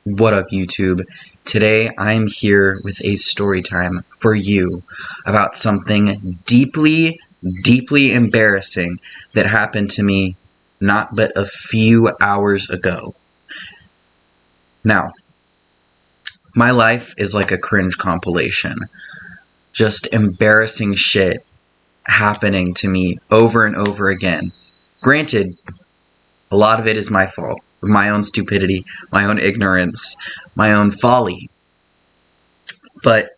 What up, YouTube? Today I'm here with a story time for you about something deeply, deeply embarrassing that happened to me not but a few hours ago. Now, my life is like a cringe compilation. Just embarrassing shit happening to me over and over again. Granted, a lot of it is my fault. My own stupidity, my own ignorance, my own folly. But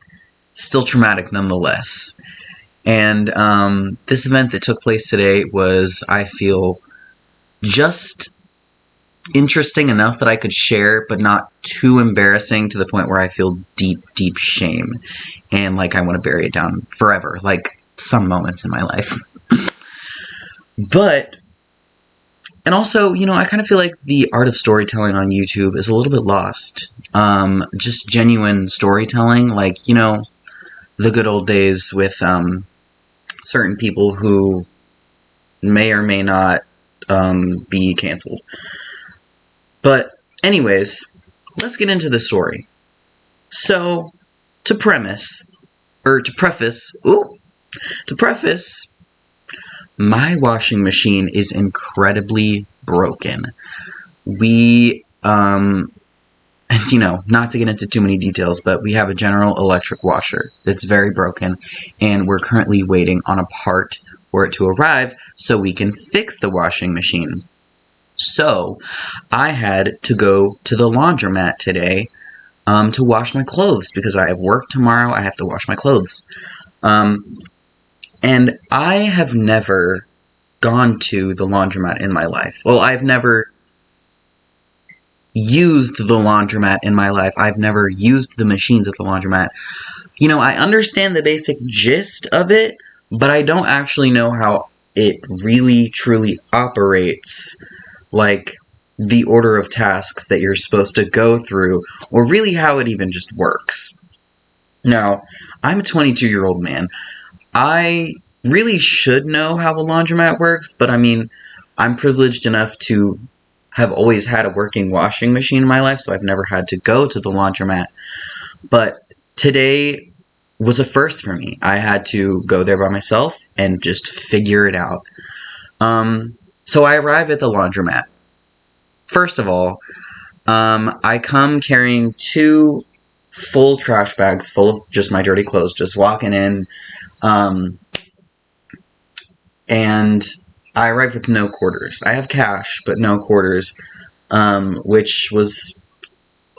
still traumatic nonetheless. And this event that took place today was, I feel, just interesting enough that I could share, but not too embarrassing to the point where I feel deep, deep shame. And like I want to bury it down forever, like some moments in my life. But and also, I kind of feel like the art of storytelling on YouTube is a little bit lost. Just genuine storytelling, like, the good old days with certain people who may or may not be canceled. But anyways, let's get into the story. So, to preface, my washing machine is incredibly broken. Not to get into too many details, but we have a General Electric washer that's very broken, and we're currently waiting on a part for it to arrive so we can fix the washing machine. So, I had to go to the laundromat today to wash my clothes, because I have work tomorrow. I have to wash my clothes. And I have never gone to the laundromat in my life. Well, I've never used the laundromat in my life. I've never used the machines at the laundromat. I understand the basic gist of it, but I don't actually know how it really, truly operates, like the order of tasks that you're supposed to go through, or really how it even just works. Now, I'm a 22-year-old man. I really should know how a laundromat works, but I'm privileged enough to have always had a working washing machine in my life, so I've never had to go to the laundromat. But today was a first for me. I had to go there by myself and just figure it out. So I arrive at the laundromat. First of all, I come carrying 2 full trash bags full of just my dirty clothes, just walking in. And I arrived with no quarters. I have cash, but no quarters, which was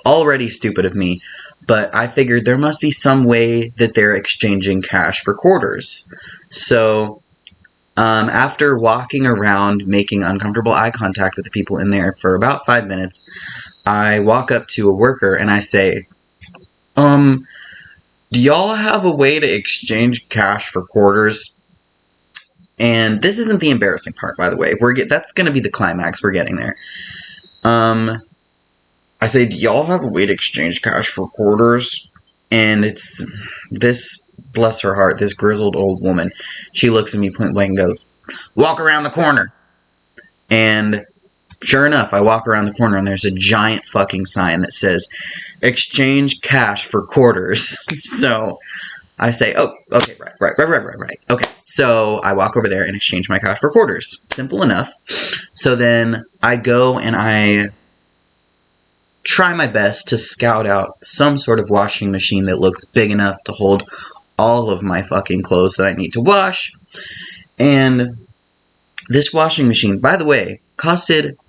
already stupid of me. But I figured there must be some way that they're exchanging cash for quarters. So, after walking around, making uncomfortable eye contact with the people in there for about 5 minutes, I walk up to a worker and I say, do y'all have a way to exchange cash for quarters? And this isn't the embarrassing part, by the way. That's going to be the climax. We're getting there. I say, do y'all have a way to exchange cash for quarters? And it's this, bless her heart, this grizzled old woman. She looks at me point blank and goes, walk around the corner. And sure enough, I walk around the corner and there's a giant fucking sign that says, exchange cash for quarters. So I say, oh, okay, right. Okay, so I walk over there and exchange my cash for quarters. Simple enough. So then I go and I try my best to scout out some sort of washing machine that looks big enough to hold all of my fucking clothes that I need to wash. And this washing machine, by the way, costed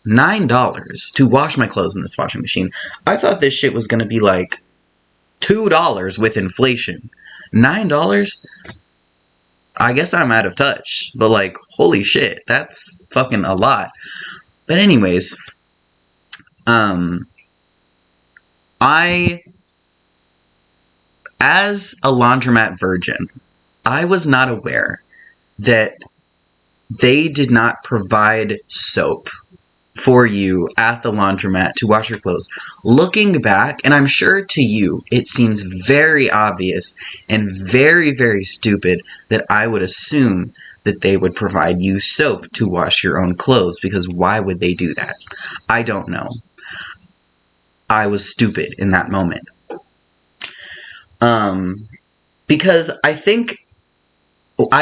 $9 to wash my clothes in this washing machine. I thought this shit was going to be like $2 with inflation. $9? I guess I'm out of touch. But like, holy shit, that's fucking a lot. But anyways, as a laundromat virgin, I was not aware that they did not provide soap for you at the laundromat to wash your clothes. Looking back, and I'm sure to you, it seems very obvious and very, very stupid that I would assume that they would provide you soap to wash your own clothes, because why would they do that? I don't know. I was stupid in that moment. Because I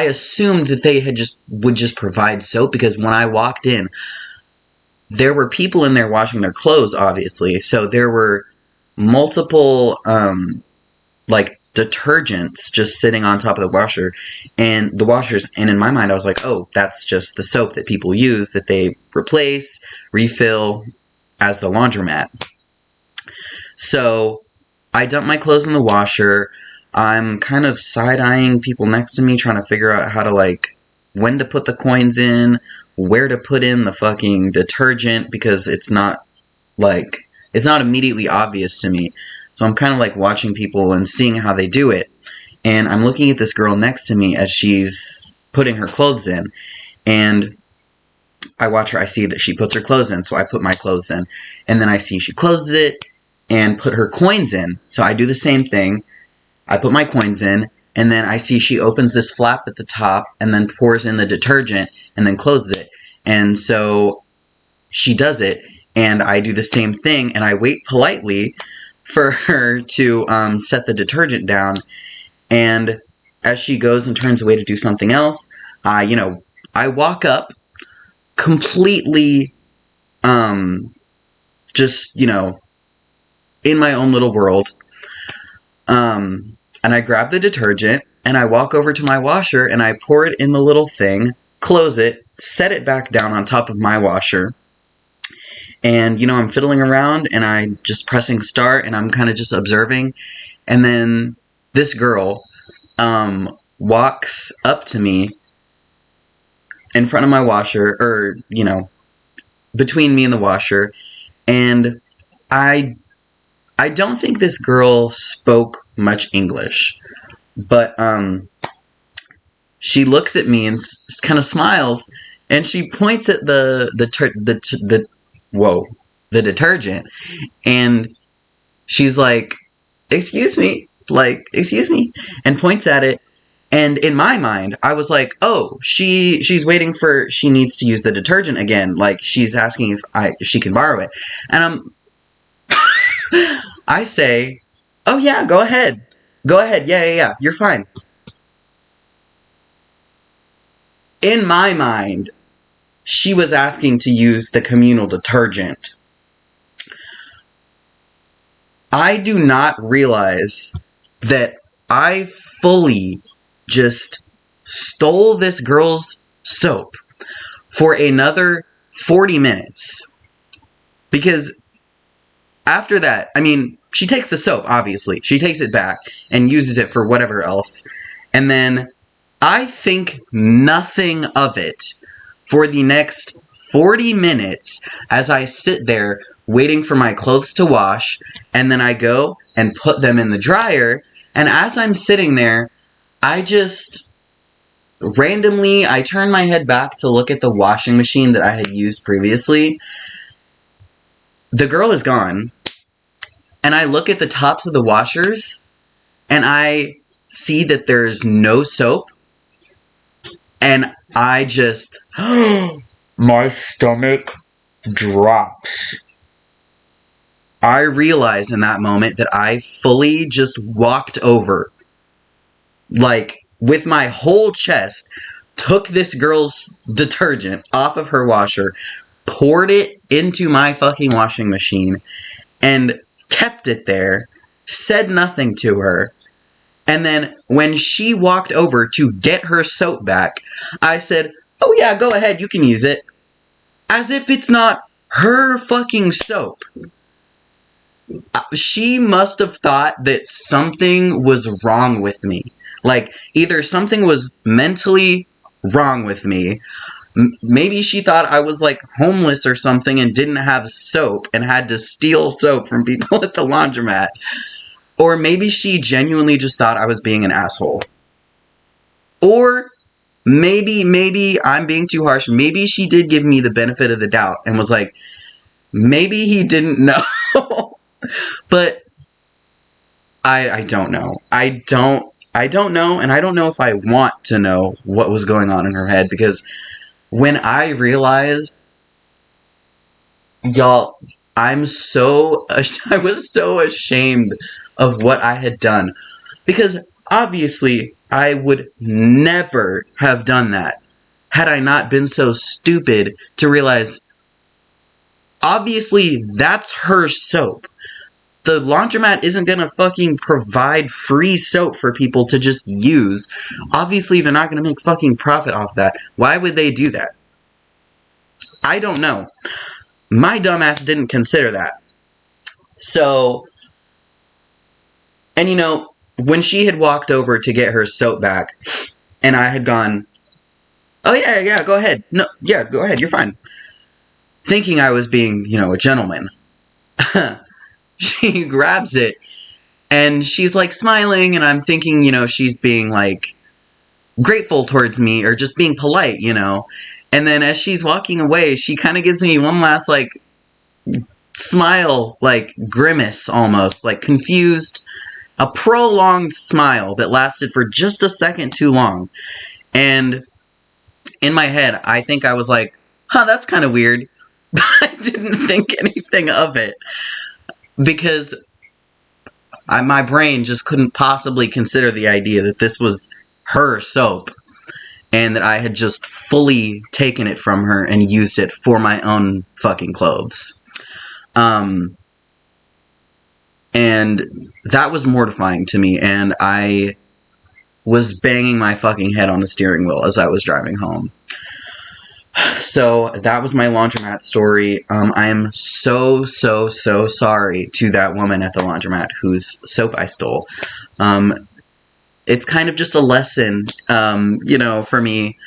assumed that they would just provide soap, because when I walked in, there were people in there washing their clothes, obviously. So there were multiple, like, detergents just sitting on top of the washer and the washers. And in my mind, I was like, oh, that's just the soap that people use, that they replace, refill as the laundromat. So I dump my clothes in the washer. I'm kind of side-eyeing people next to me, trying to figure out how to, like, when to put the coins in, where to put in the fucking detergent, because it's not immediately obvious to me. So I'm kind of, like, watching people and seeing how they do it. And I'm looking at this girl next to me as she's putting her clothes in. And I watch her. I see that she puts her clothes in, so I put my clothes in. And then I see she closes it and put her coins in. So I do the same thing. I put my coins in, and then I see she opens this flap at the top and then pours in the detergent and then closes it. And so she does it, and I do the same thing, and I wait politely for her to set the detergent down. And as she goes and turns away to do something else, I walk up completely, just, in my own little world. And I grab the detergent, and I walk over to my washer, and I pour it in the little thing, close it, set it back down on top of my washer. And, I'm fiddling around, and I'm just pressing start, and I'm kind of just observing. And then this girl walks up to me in front of my washer, or, between me and the washer. And I don't think this girl spoke much English, but she looks at me and kind of smiles, and she points at the detergent, and she's like, excuse me, and points at it. And in my mind, I was like, oh, she's waiting she needs to use the detergent again, like she's asking if she can borrow it. And I say, oh yeah, go ahead, yeah, you're fine. In my mind, she was asking to use the communal detergent. I do not realize that I fully just stole this girl's soap for another 40 minutes. Because after that, she takes the soap, obviously. She takes it back and uses it for whatever else. And then I think nothing of it for the next 40 minutes as I sit there waiting for my clothes to wash. And then I go and put them in the dryer. And as I'm sitting there, I just randomly, I turn my head back to look at the washing machine that I had used previously. The girl is gone. And I look at the tops of the washers, and I see that there's no soap. And I just, my stomach drops. I realize in that moment that I fully just walked over, like, with my whole chest, took this girl's detergent off of her washer, poured it into my fucking washing machine, and kept it there, said nothing to her. And then when she walked over to get her soap back, I said, oh yeah, go ahead, you can use it. As if it's not her fucking soap. She must have thought that something was wrong with me. Like, either something was mentally wrong with me. Maybe she thought I was, like, homeless or something and didn't have soap and had to steal soap from people at the laundromat. Or maybe she genuinely just thought I was being an asshole. Or maybe I'm being too harsh. Maybe she did give me the benefit of the doubt and was like, maybe he didn't know. But I don't know. I don't know, and I don't know if I want to know what was going on in her head, because when I realized, y'all, I was so ashamed of what I had done. Because obviously, I would never have done that had I not been so stupid to realize, obviously, that's her soap. The laundromat isn't gonna fucking provide free soap for people to just use. Obviously, they're not gonna make fucking profit off that. Why would they do that? I don't know. My dumbass didn't consider that. So, and you know, when she had walked over to get her soap back, and I had gone, oh yeah, go ahead. No, yeah, go ahead, you're fine. Thinking I was being, a gentleman. She grabs it, and she's like smiling, and I'm thinking, she's being like grateful towards me, or just being polite, And then as she's walking away, she kind of gives me one last like smile, like grimace almost, like confused, a prolonged smile that lasted for just a second too long. And in my head, I think I was like, that's kind of weird. But I didn't think anything of it. Because my brain just couldn't possibly consider the idea that this was her soap. And that I had just fully taken it from her and used it for my own fucking clothes. And that was mortifying to me, and I was banging my fucking head on the steering wheel as I was driving home. So, that was my laundromat story. I am so sorry to that woman at the laundromat whose soap I stole. It's kind of just a lesson, for me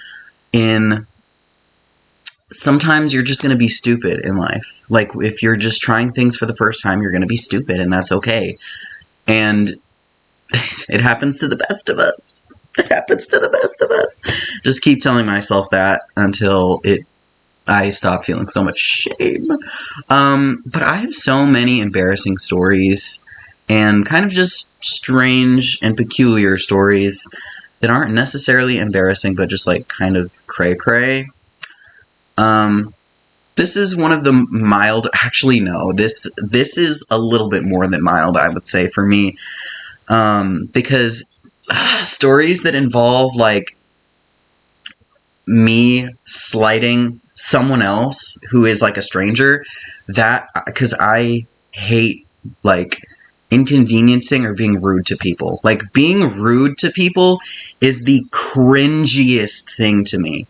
in sometimes you're just going to be stupid in life. Like, if you're just trying things for the first time, you're going to be stupid, and that's okay. And it happens to the best of us. It happens to the best of us. Just keep telling myself that until I stop feeling so much shame. But I have so many embarrassing stories, and kind of just strange and peculiar stories that aren't necessarily embarrassing, but just like kind of cray-cray. This is one of the mild, actually no, this is a little bit more than mild, I would say, for me, because stories that involve, like, me slighting someone else who is, like, a stranger, because I hate, like, inconveniencing or being rude to people. Like, being rude to people is the cringiest thing to me.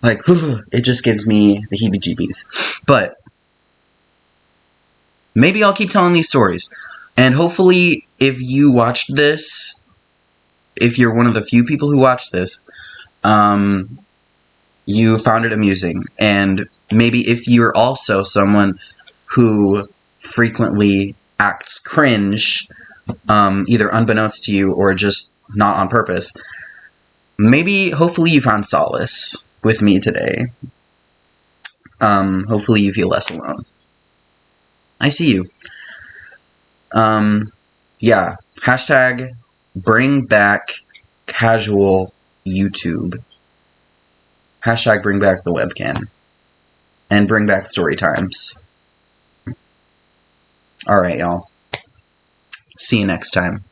Like, it just gives me the heebie-jeebies. But maybe I'll keep telling these stories. And hopefully, if you watched this, if you're one of the few people who watched this, you found it amusing. And maybe if you're also someone who frequently acts cringe, either unbeknownst to you or just not on purpose, hopefully you found solace with me today. Hopefully you feel less alone. I see you. Yeah. Hashtag bring back casual YouTube. Hashtag bring back the webcam. And bring back story times. Alright, y'all. See you next time.